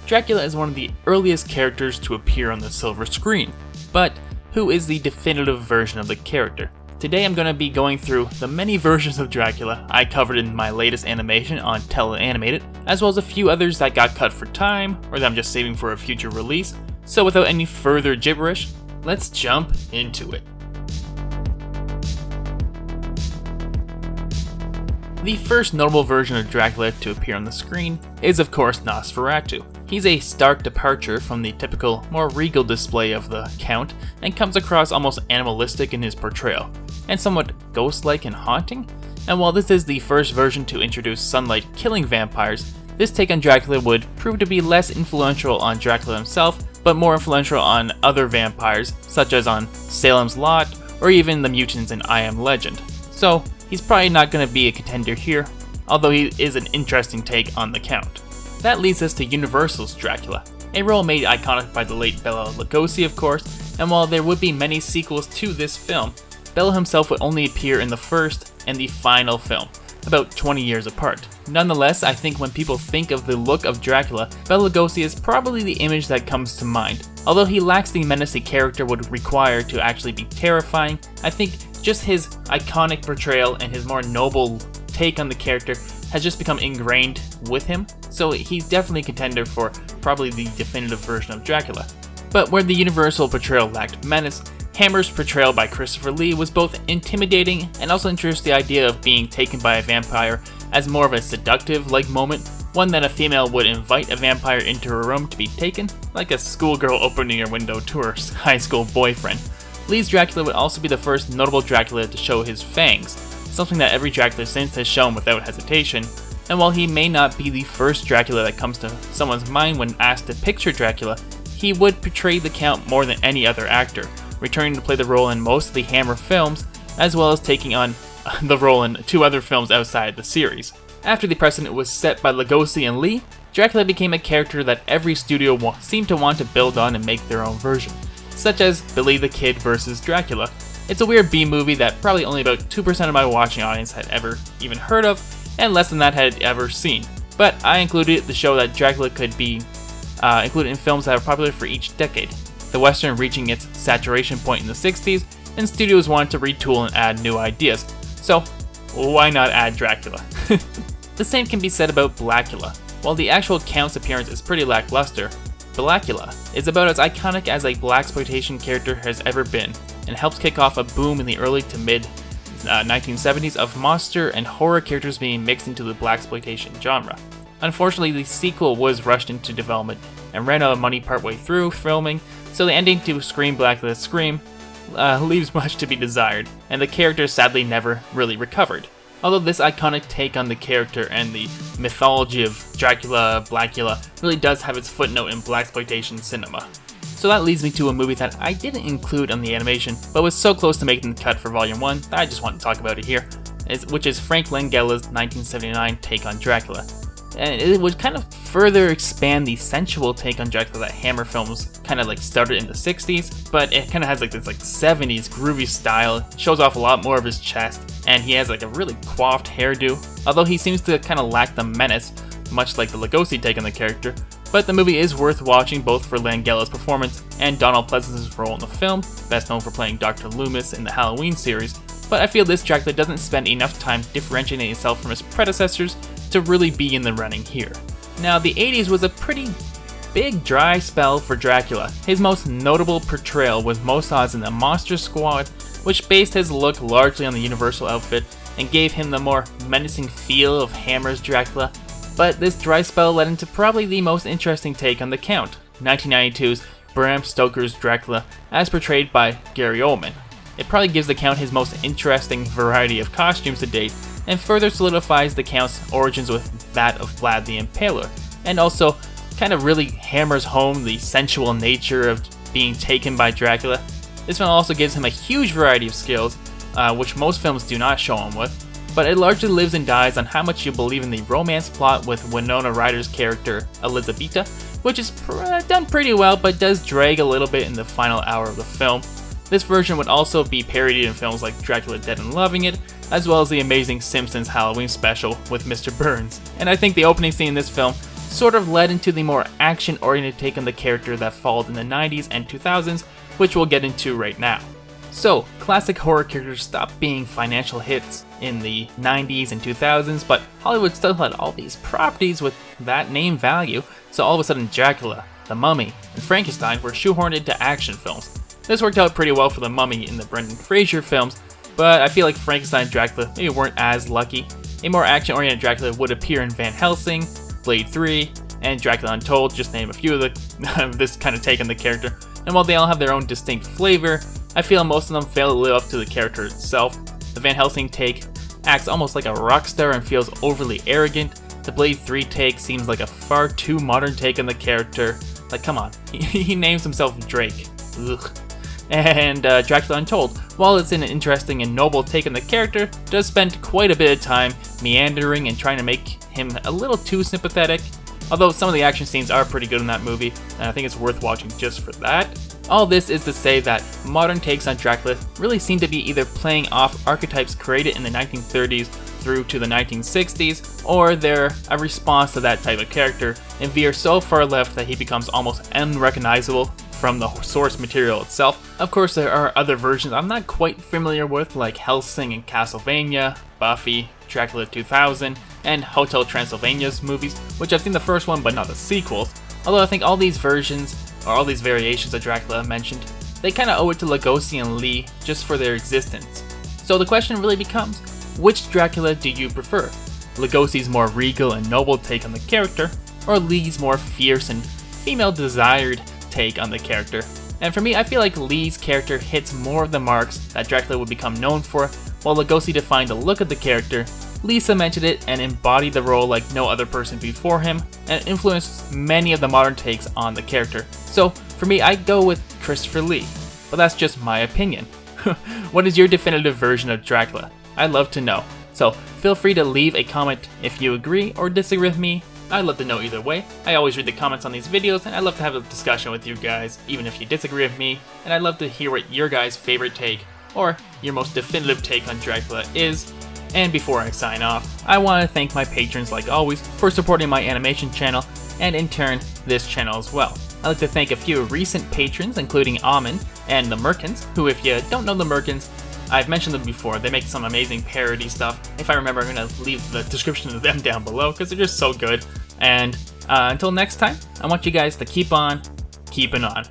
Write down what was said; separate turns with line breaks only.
Dracula is one of the earliest characters to appear on the silver screen, but who is the definitive version of the character? Today I'm going to be going through the many versions of Dracula I covered in my latest animation on Animate, as well as a few others that got cut for time, or that I'm just saving for a future release. So without any further gibberish, let's jump into it. The first notable version of Dracula to appear on the screen is of course Nosferatu. He's a stark departure from the typical, more regal display of the Count, and comes across almost animalistic in his portrayal, and somewhat ghost-like and haunting. And while this is the first version to introduce sunlight-killing vampires, this take on Dracula would prove to be less influential on Dracula himself, but more influential on other vampires, such as on Salem's Lot, or even the mutants in I Am Legend. So, he's probably not going to be a contender here, although he is an interesting take on the Count. That leads us to Universal's Dracula, a role made iconic by the late Bela Lugosi of course, and while there would be many sequels to this film, Bela himself would only appear in the first and the final film, about 20 years apart. Nonetheless, I think when people think of the look of Dracula, Bela Lugosi is probably the image that comes to mind. Although he lacks the menace a character would require to actually be terrifying, I think just his iconic portrayal and his more noble take on the character has just become ingrained with him, so he's definitely a contender for probably the definitive version of Dracula. But where the Universal portrayal lacked menace, Hammer's portrayal by Christopher Lee was both intimidating and also introduced the idea of being taken by a vampire as more of a seductive-like moment, one that a female would invite a vampire into her room to be taken, like a schoolgirl opening her window to her high school boyfriend. Lee's Dracula would also be the first notable Dracula to show his fangs, something that every Dracula since has shown without hesitation, and while he may not be the first Dracula that comes to someone's mind when asked to picture Dracula, he would portray the Count more than any other actor, returning to play the role in most of the Hammer films, as well as taking on the role in 2 other films outside the series. After the precedent was set by Lugosi and Lee, Dracula became a character that every studio seemed to want to build on and make their own version, such as Billy the Kid vs. Dracula. It's a weird B-movie that probably only about 2% of my watching audience had ever even heard of, and less than that had ever seen. But I included it to show that Dracula could be included in films that are popular for each decade, the Western reaching its saturation point in the 60s, and studios wanted to retool and add new ideas. So, why not add Dracula? The same can be said about Blackula. While the actual Count's appearance is pretty lackluster, Blackula is about as iconic as a blaxploitation character has ever been, and helps kick off a boom in the early to mid 1970s of monster and horror characters being mixed into the blaxploitation genre. Unfortunately, the sequel was rushed into development and ran out of money partway through filming, so the ending to Scream Blackula Scream leaves much to be desired, and the character sadly never really recovered. Although this iconic take on the character and the mythology of Dracula, Blackula really does have its footnote in blaxploitation cinema. So that leads me to a movie that I didn't include on the animation, but was so close to making the cut for Volume 1 that I just want to talk about it here, which is Frank Langella's 1979 take on Dracula. And it would kind of further expand the sensual take on Dracula that Hammer films kind of like started in the 60s, but it kind of has like this 70s groovy style, shows off a lot more of his chest, and he has like a really coiffed hairdo, although he seems to kind of lack the menace, much like the Lugosi take on the character. But the movie is worth watching both for Langella's performance and Donald Pleasence's role in the film, best known for playing Dr. Loomis in the Halloween series, but I feel this Dracula doesn't spend enough time differentiating itself from his predecessors to really be in the running here. Now, the 80s was a pretty big dry spell for Dracula. His most notable portrayal was most odds in the Monster Squad, which based his look largely on the Universal outfit and gave him the more menacing feel of Hammer's Dracula. But this dry spell led into probably the most interesting take on the Count, 1992's Bram Stoker's Dracula, as portrayed by Gary Oldman. It probably gives the Count his most interesting variety of costumes to date, and further solidifies the Count's origins with that of Vlad the Impaler, and also kind of really hammers home the sensual nature of being taken by Dracula. This film also gives him a huge variety of skills, which most films do not show him with, but it largely lives and dies on how much you believe in the romance plot with Winona Ryder's character, Elizabeta, which is done pretty well, but does drag a little bit in the final hour of the film. This version would also be parodied in films like Dracula Dead and Loving It, as well as the amazing Simpsons Halloween special with Mr. Burns. And I think the opening scene in this film sort of led into the more action-oriented take on the character that followed in the 90s and 2000s, which we'll get into right now. So, classic horror characters stopped being financial hits in the 90s and 2000s, but Hollywood still had all these properties with that name value, so all of a sudden Dracula, The Mummy, and Frankenstein were shoehorned into action films. This worked out pretty well for The Mummy in the Brendan Fraser films, but I feel like Frankenstein and Dracula maybe weren't as lucky. A more action-oriented Dracula would appear in Van Helsing, Blade 3, and Dracula Untold, just to name a few of this kind of take on the character. And while they all have their own distinct flavor, I feel most of them fail to live up to the character itself. The Van Helsing take acts almost like a rock star and feels overly arrogant. The Blade 3 take seems like a far too modern take on the character. Like, come on, he names himself Drake. Ugh. And Dracula Untold, while it's an interesting and noble take on the character, does spend quite a bit of time meandering and trying to make him a little too sympathetic. Although some of the action scenes are pretty good in that movie, and I think it's worth watching just for that. All this is to say that modern takes on Dracula really seem to be either playing off archetypes created in the 1930s through to the 1960s, or they're a response to that type of character and veer so far left that he becomes almost unrecognizable from the source material itself. Of course, there are other versions I'm not quite familiar with, like Hellsing and Castlevania, Buffy, Dracula 2000, and Hotel Transylvania's movies, which I've seen the first one but not the sequels. Although I think all these versions, or all these variations of Dracula mentioned, they kinda owe it to Lugosi and Lee just for their existence. So the question really becomes, which Dracula do you prefer? Lugosi's more regal and noble take on the character, or Lee's more fierce and female-desired take on the character? And for me, I feel like Lee's character hits more of the marks that Dracula would become known for, while Lugosi defined the look of the character. Lee cemented it and embodied the role like no other person before him, and influenced many of the modern takes on the character. So, for me, I go with Christopher Lee, but that's just my opinion. What is your definitive version of Dracula? I'd love to know. So, feel free to leave a comment if you agree or disagree with me. I'd love to know either way. I always read the comments on these videos, and I'd love to have a discussion with you guys, even if you disagree with me, and I'd love to hear what your guys' favorite take, or your most definitive take on Dracula is. And before I sign off, I want to thank my patrons like always for supporting my animation channel, and in turn, this channel as well. I'd like to thank a few recent patrons, including GAOMON and the Merkins, who, if you don't know the Merkins, I've mentioned them before. They make some amazing parody stuff. If I remember, I'm going to leave the description of them down below because they're just so good. And until next time, I want you guys to keep on keeping on.